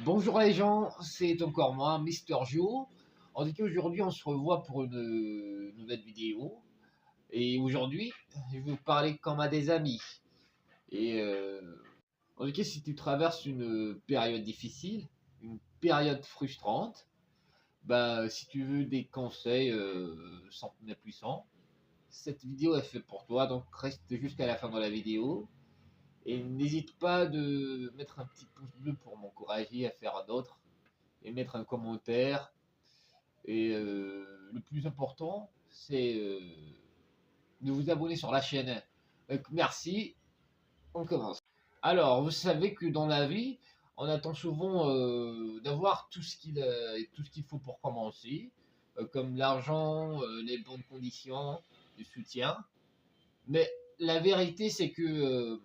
Bonjour les gens, c'est encore moi, Mister Joe. En tout cas, aujourd'hui, on se revoit pour une nouvelle vidéo. Et aujourd'hui, je vais vous parler comme à des amis. Et en tout cas, si tu traverses une période difficile, une période frustrante, bah, si tu veux des conseils mais puissants, cette vidéo est faite pour toi. Donc reste jusqu'à la fin de la vidéo. Et n'hésite pas de mettre un petit pouce bleu pour m'encourager à faire d'autres et mettre un commentaire. Et le plus important, c'est de vous abonner sur la chaîne. Donc, merci, on commence. Alors, vous savez que dans la vie, on attend souvent d'avoir tout ce qu'il faut pour commencer, comme l'argent, les bonnes conditions, le soutien. Mais la vérité, c'est que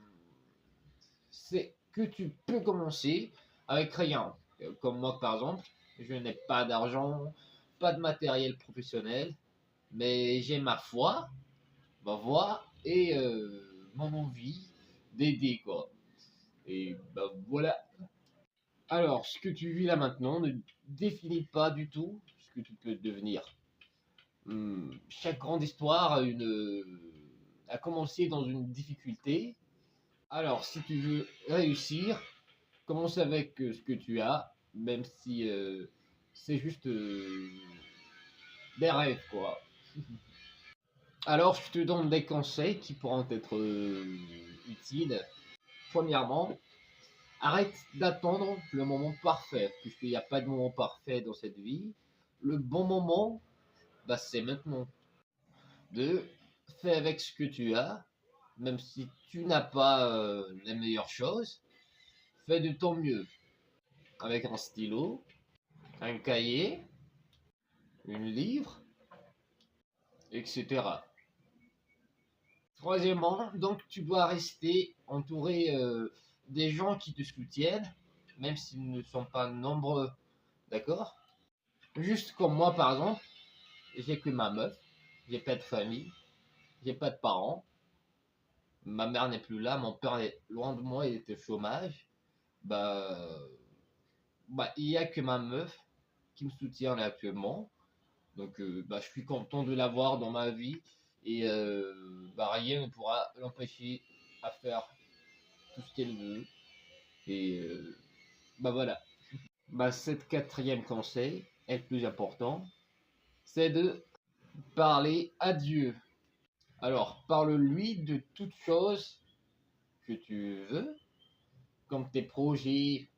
tu peux commencer avec rien. Comme moi, par exemple, je n'ai pas d'argent, pas de matériel professionnel, mais j'ai ma voix et mon envie d'aider, quoi. Et bah voilà. Alors, ce que tu vis là maintenant ne définit pas du tout ce que tu peux devenir. Chaque grande histoire a commencé dans une difficulté. Alors, si tu veux réussir, commence avec ce que tu as, même si c'est juste des rêves, quoi. Alors, je te donne des conseils qui pourront être utiles. Premièrement, arrête d'attendre le moment parfait, puisqu'il n'y a pas de moment parfait dans cette vie. Le bon moment, bah, c'est maintenant. Deux, fais avec ce que tu as, même si tu n'as pas les meilleures choses, fais de ton mieux. Avec un stylo, un cahier, une livre, etc. Troisièmement, donc tu dois rester entouré des gens qui te soutiennent, même s'ils ne sont pas nombreux, d'accord? Juste comme moi par exemple, j'ai que ma meuf, j'ai pas de famille, j'ai pas de parents, ma mère n'est plus là, mon père est loin de moi, il était au chômage, bah, il y a que ma meuf qui me soutient là actuellement, donc bah, je suis content de l'avoir dans ma vie et bah, rien ne pourra l'empêcher à faire tout ce qu'elle veut. Et bah voilà. Bah, cette quatrième conseil est le plus important, c'est de parler à Dieu. Alors, parle-lui de toutes choses que tu veux, comme tes projets,